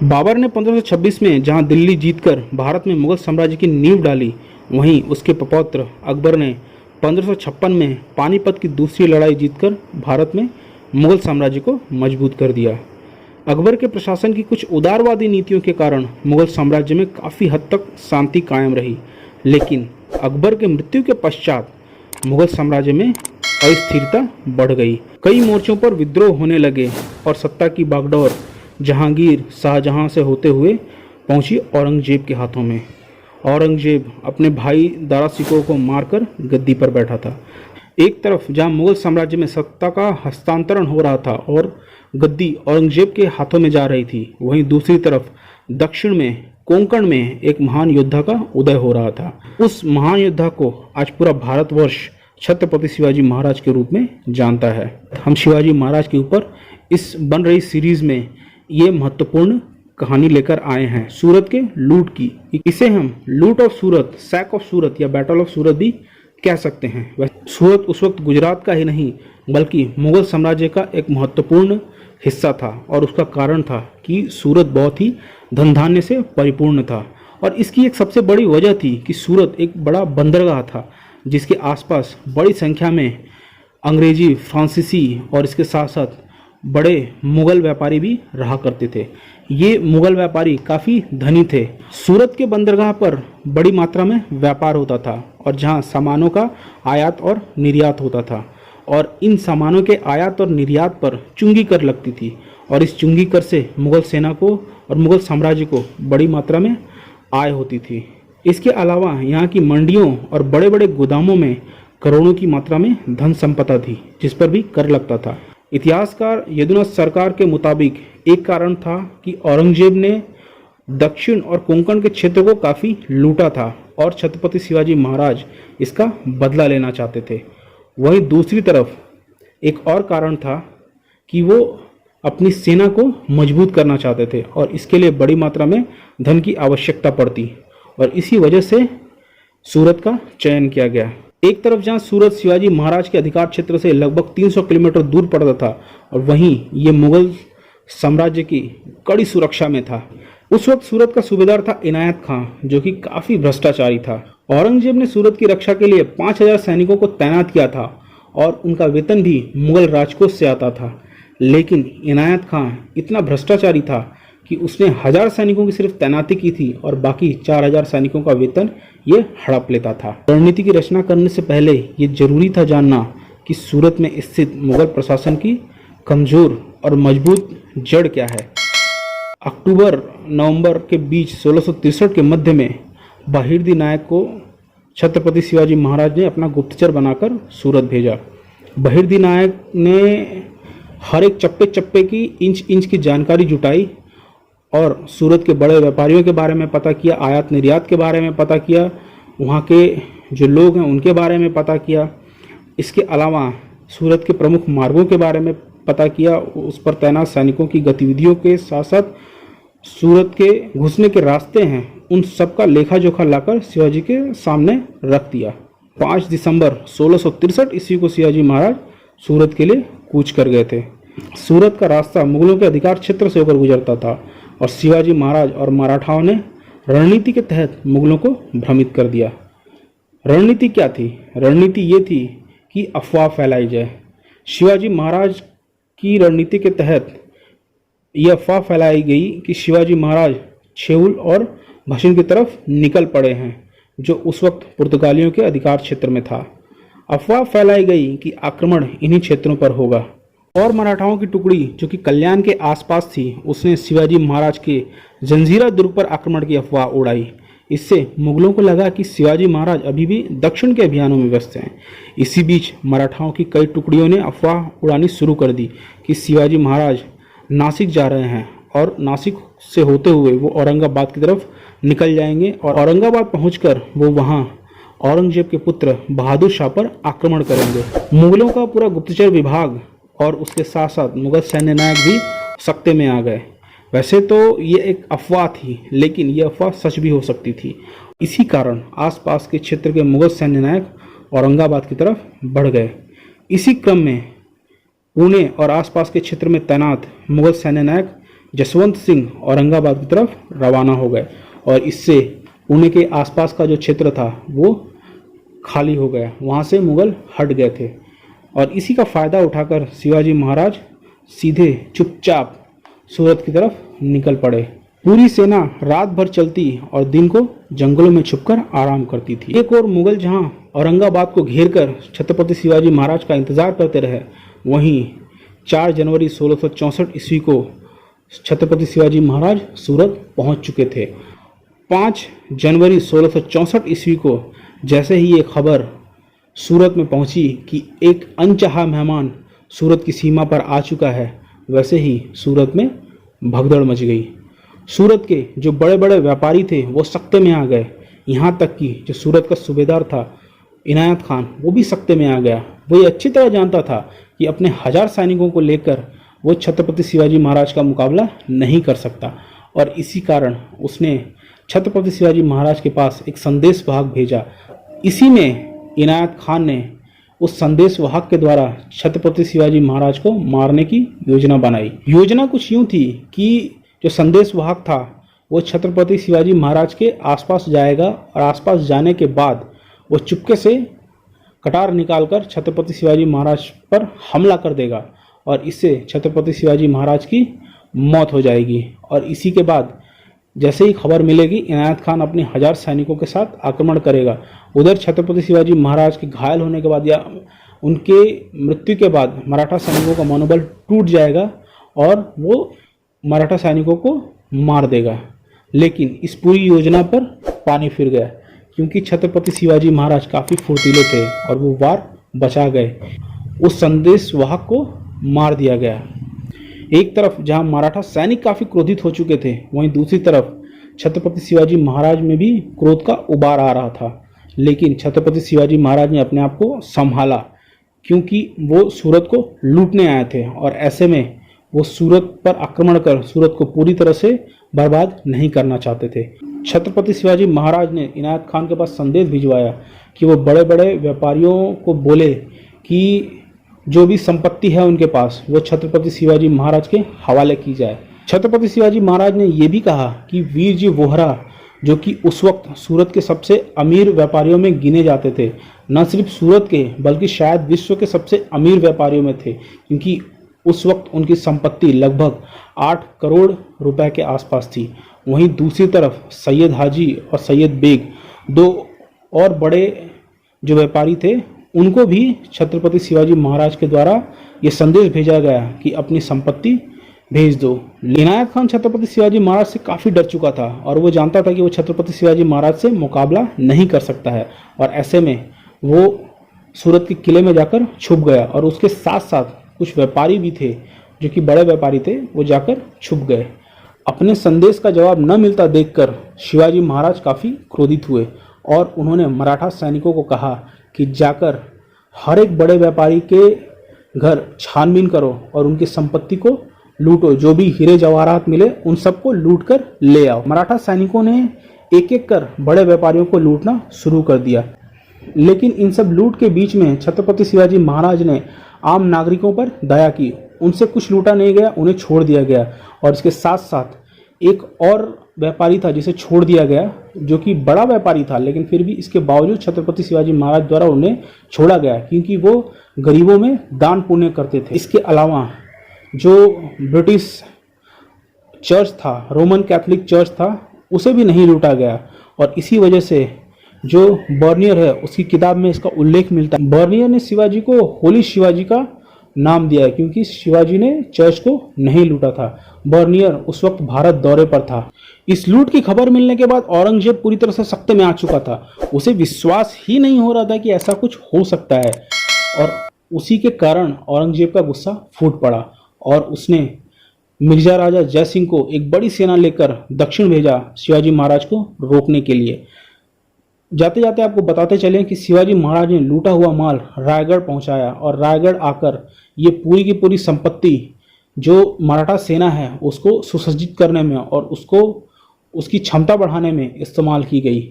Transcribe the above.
बाबर ने 1526 में जहां दिल्ली जीतकर भारत में मुगल साम्राज्य की नींव डाली, वहीं उसके प्रपौत्र अकबर ने 1556 में पानीपत की दूसरी लड़ाई जीतकर भारत में मुगल साम्राज्य को मजबूत कर दिया। अकबर के प्रशासन की कुछ उदारवादी नीतियों के कारण मुगल साम्राज्य में काफ़ी हद तक शांति कायम रही, लेकिन अकबर के मृत्यु के पश्चात मुगल साम्राज्य में अस्थिरता बढ़ गई। कई मोर्चों पर विद्रोह होने लगे और सत्ता की बागडोर जहांगीर शाहजहां से होते हुए पहुंची औरंगजेब के हाथों में। औरंगजेब अपने भाई दारा शिकोह को मारकर गद्दी पर बैठा था। एक तरफ जहां मुगल साम्राज्य में सत्ता का हस्तांतरण हो रहा था और गद्दी औरंगजेब के हाथों में जा रही थी, वहीं दूसरी तरफ दक्षिण में कोंकण में एक महान योद्धा का उदय हो रहा था। उस महान योद्धा को आज पूरा भारतवर्ष छत्रपति शिवाजी महाराज के रूप में जानता है। हम शिवाजी महाराज के ऊपर इस बन रही सीरीज में ये महत्वपूर्ण कहानी लेकर आए हैं, सूरत के लूट की। इसे हम लूट ऑफ सूरत, सैक ऑफ सूरत या बैटल ऑफ सूरत भी कह सकते हैं। वह सूरत उस वक्त गुजरात का ही नहीं बल्कि मुगल साम्राज्य का एक महत्वपूर्ण हिस्सा था और उसका कारण था कि सूरत बहुत ही धन धान्य से परिपूर्ण था। और इसकी एक सबसे बड़ी वजह थी कि सूरत एक बड़ा बंदरगाह था जिसके आसपास बड़ी संख्या में अंग्रेजी, फ्रांसीसी और इसके साथ साथ बड़े मुगल व्यापारी भी रहा करते थे। ये मुगल व्यापारी काफ़ी धनी थे। सूरत के बंदरगाह पर बड़ी मात्रा में व्यापार होता था और जहां सामानों का आयात और निर्यात होता था, और इन सामानों के आयात और निर्यात पर चुंगी कर लगती थी और इस चुंगी कर से मुगल सेना को और मुगल साम्राज्य को बड़ी मात्रा में आय होती थी। इसके अलावा यहाँ की मंडियों और बड़े बड़े गोदामों में करोड़ों की मात्रा में धन संपदा थी जिस पर भी कर लगता था। इतिहासकार यदुनाथ सरकार के मुताबिक एक कारण था कि औरंगजेब ने दक्षिण और कोंकण के क्षेत्र को काफ़ी लूटा था और छत्रपति शिवाजी महाराज इसका बदला लेना चाहते थे। वहीं दूसरी तरफ एक और कारण था कि वो अपनी सेना को मजबूत करना चाहते थे और इसके लिए बड़ी मात्रा में धन की आवश्यकता पड़ती, और इसी वजह से सूरत का चयन किया गया। एक तरफ जहां सूरत शिवाजी महाराज के अधिकार क्षेत्र से लगभग 300 किलोमीटर दूर पड़ता था और वहीं ये मुगल साम्राज्य की कड़ी सुरक्षा में था। उस वक्त सूरत का सूबेदार था इनायत खां, जो कि काफ़ी भ्रष्टाचारी था। औरंगजेब ने सूरत की रक्षा के लिए 5000 सैनिकों को तैनात किया था और उनका वेतन भी मुगल राजकोष से आता था, लेकिन इनायत खां इतना भ्रष्टाचारी था कि उसने 1000 सैनिकों की सिर्फ तैनाती की थी और बाकी 4000 सैनिकों का वेतन ये हड़प लेता था। रणनीति की रचना करने से पहले ये जरूरी था जानना कि सूरत में स्थित मुगल प्रशासन की कमजोर और मजबूत जड़ क्या है। अक्टूबर-नवंबर के बीच 1663 के मध्य में बहिर्दी नायक को छत्रपति शिवाजी महाराज ने अपना गुप्तचर बनाकर सूरत भेजा। बहिर्दी नायक ने हर एक चप्पे चप्पे की, इंच इंच की जानकारी जुटाई और सूरत के बड़े व्यापारियों के बारे में पता किया, आयात निर्यात के बारे में पता किया, वहाँ के जो लोग हैं उनके बारे में पता किया। इसके अलावा सूरत के प्रमुख मार्गों के बारे में पता किया, उस पर तैनात सैनिकों की गतिविधियों के साथ साथ सूरत के घुसने के रास्ते हैं उन सब का लेखा जोखा लाकर शिवाजी के सामने रख दिया। 5 दिसंबर 1663 ईस्वी को शिवाजी महाराज सूरत के लिए कूच कर गए थे। सूरत का रास्ता मुगलों के अधिकार क्षेत्र से होकर गुजरता था और शिवाजी महाराज और मराठाओं ने रणनीति के तहत मुगलों को भ्रमित कर दिया। रणनीति क्या थी? रणनीति ये थी कि अफवाह फैलाई जाए। शिवाजी महाराज की रणनीति के तहत यह अफवाह फैलाई गई कि शिवाजी महाराज छेउल और भशिन की तरफ निकल पड़े हैं, जो उस वक्त पुर्तगालियों के अधिकार क्षेत्र में था। अफवाह फैलाई गई कि आक्रमण इन्हीं क्षेत्रों पर होगा और मराठाओं की टुकड़ी जो कि कल्याण के आसपास थी, उसने शिवाजी महाराज के जंजीरा दुर्ग पर आक्रमण की अफवाह उड़ाई। इससे मुगलों को लगा कि शिवाजी महाराज अभी भी दक्षिण के अभियानों में व्यस्त हैं। इसी बीच मराठाओं की कई टुकड़ियों ने अफवाह उड़ानी शुरू कर दी कि शिवाजी महाराज नासिक जा रहे हैं और नासिक से होते हुए वो औरंगाबाद की तरफ निकल जाएंगे और औरंगाबाद पहुंचकर वो वहाँ औरंगजेब के पुत्र बहादुर शाह पर आक्रमण करेंगे। मुगलों का पूरा गुप्तचर विभाग और उसके साथ साथ मुगल सैन्य नायक भी सकते में आ गए। वैसे तो ये एक अफवाह थी, लेकिन ये अफवाह सच भी हो सकती थी। इसी कारण आसपास के क्षेत्र के मुगल सैन्य नायक औरंगाबाद की तरफ बढ़ गए। इसी क्रम में पुणे और आसपास के क्षेत्र में तैनात मुगल सैन्य नायक जसवंत सिंह औरंगाबाद की तरफ रवाना हो गए और इससे पुणे के आसपास का जो क्षेत्र था वो खाली हो गया, वहाँ से मुगल हट गए थे। और इसी का फ़ायदा उठाकर शिवाजी महाराज सीधे चुपचाप सूरत की तरफ निकल पड़े। पूरी सेना रात भर चलती और दिन को जंगलों में छुपकर आराम करती थी। एक और मुगल जहां औरंगाबाद को घेरकर छत्रपति शिवाजी महाराज का इंतजार करते रहे, वहीं 4 जनवरी 1664 ईस्वी को छत्रपति शिवाजी महाराज सूरत पहुंच चुके थे। 5 जनवरी 1664 ईस्वी को जैसे ही ये खबर सूरत में पहुंची कि एक अनचाहा मेहमान सूरत की सीमा पर आ चुका है, वैसे ही सूरत में भगदड़ मच गई। सूरत के जो बड़े बड़े व्यापारी थे वो सख्ते में आ गए, यहाँ तक कि जो सूरत का सूबेदार था इनायत खान, वो भी सख्ते में आ गया। वो ये अच्छी तरह जानता था कि अपने 1000 सैनिकों को लेकर वो छत्रपति शिवाजी महाराज का मुकाबला नहीं कर सकता, और इसी कारण उसने छत्रपति शिवाजी महाराज के पास एक संदेश वाहक भेजा। इसी में इनायत खान ने उस संदेश वाहक के द्वारा छत्रपति शिवाजी महाराज को मारने की योजना बनाई। योजना कुछ यूं थी कि जो संदेश वाहक था वो छत्रपति शिवाजी महाराज के आसपास जाएगा और आसपास जाने के बाद वो चुपके से कटार निकालकर छत्रपति शिवाजी महाराज पर हमला कर देगा और इससे छत्रपति शिवाजी महाराज की मौत हो जाएगी। और इसी के बाद जैसे ही खबर मिलेगी, इनायत खान अपने 1000 सैनिकों के साथ आक्रमण करेगा। उधर छत्रपति शिवाजी महाराज के घायल होने के बाद या उनके मृत्यु के बाद मराठा सैनिकों का मनोबल टूट जाएगा और वो मराठा सैनिकों को मार देगा। लेकिन इस पूरी योजना पर पानी फिर गया, क्योंकि छत्रपति शिवाजी महाराज काफ़ी फुर्तीले थे और वो वार बचा गए। उस संदेश वाहक को मार दिया गया। एक तरफ जहां मराठा सैनिक काफ़ी क्रोधित हो चुके थे, वहीं दूसरी तरफ छत्रपति शिवाजी महाराज में भी क्रोध का उबार आ रहा था। लेकिन छत्रपति शिवाजी महाराज ने अपने आप को संभाला, क्योंकि वो सूरत को लूटने आए थे और ऐसे में वो सूरत पर आक्रमण कर सूरत को पूरी तरह से बर्बाद नहीं करना चाहते थे। छत्रपति शिवाजी महाराज ने इनायत खान के पास संदेश भिजवाया कि वो बड़े बड़े व्यापारियों को बोले कि जो भी संपत्ति है उनके पास वो छत्रपति शिवाजी महाराज के हवाले की जाए। छत्रपति शिवाजी महाराज ने ये भी कहा कि वीर जी वोहरा, जो कि उस वक्त सूरत के सबसे अमीर व्यापारियों में गिने जाते थे, न सिर्फ सूरत के बल्कि शायद विश्व के सबसे अमीर व्यापारियों में थे, क्योंकि उस वक्त उनकी संपत्ति लगभग 8 करोड़ रुपए के आसपास थी। वहीं दूसरी तरफ सैयद हाजी और सैयद बेग, 2 और बड़े जो व्यापारी थे, उनको भी छत्रपति शिवाजी महाराज के द्वारा ये संदेश भेजा गया कि अपनी संपत्ति भेज दो। इनायत खान छत्रपति शिवाजी महाराज से काफ़ी डर चुका था और वो जानता था कि वो छत्रपति शिवाजी महाराज से मुकाबला नहीं कर सकता है, और ऐसे में वो सूरत के किले में जाकर छुप गया। और उसके साथ साथ कुछ व्यापारी भी थे जो कि बड़े व्यापारी थे, वो जाकर छुप गए। अपने संदेश का जवाब न मिलता देखकर शिवाजी महाराज काफ़ी क्रोधित हुए और उन्होंने मराठा सैनिकों को कहा कि जाकर हर एक बड़े व्यापारी के घर छानबीन करो और उनकी संपत्ति को लूटो, जो भी हीरे जवाहरात मिले उन सबको लूट कर ले आओ। मराठा सैनिकों ने एक एक कर बड़े व्यापारियों को लूटना शुरू कर दिया। लेकिन इन सब लूट के बीच में छत्रपति शिवाजी महाराज ने आम नागरिकों पर दया की। उनसे कुछ लूटा नहीं गया, उन्हें छोड़ दिया गया। और इसके साथ साथ एक और व्यापारी था जिसे छोड़ दिया गया, जो कि बड़ा व्यापारी था, लेकिन फिर भी इसके बावजूद छत्रपति शिवाजी महाराज द्वारा उन्हें छोड़ा गया, क्योंकि वो गरीबों में दान पुण्य करते थे। इसके अलावा जो ब्रिटिश चर्च था, रोमन कैथोलिक चर्च था, उसे भी नहीं लूटा गया। और इसी वजह से जो बर्नियर है उसकी किताब में इसका उल्लेख मिलता है। बर्नियर ने शिवाजी को होली शिवाजी का नाम दिया है, क्योंकि शिवाजी ने चर्च को नहीं लूटा था। बर्नियर उस वक्त भारत दौरे पर था। इस लूट की खबर मिलने के बाद औरंगजेब पूरी तरह से सख्ते में आ चुका था। उसे विश्वास ही नहीं हो रहा था कि ऐसा कुछ हो सकता है, और उसी के कारण औरंगजेब का गुस्सा फूट पड़ा और उसने मिर्जा राजा जय सिंह को एक बड़ी सेना लेकर दक्षिण भेजा शिवाजी महाराज को रोकने के लिए। जाते जाते आपको बताते चलें कि शिवाजी महाराज ने लूटा हुआ माल रायगढ़ पहुंचाया और रायगढ़ आकर ये पूरी की पूरी संपत्ति जो मराठा सेना है उसको सुसज्जित करने में और उसको उसकी क्षमता बढ़ाने में इस्तेमाल की गई।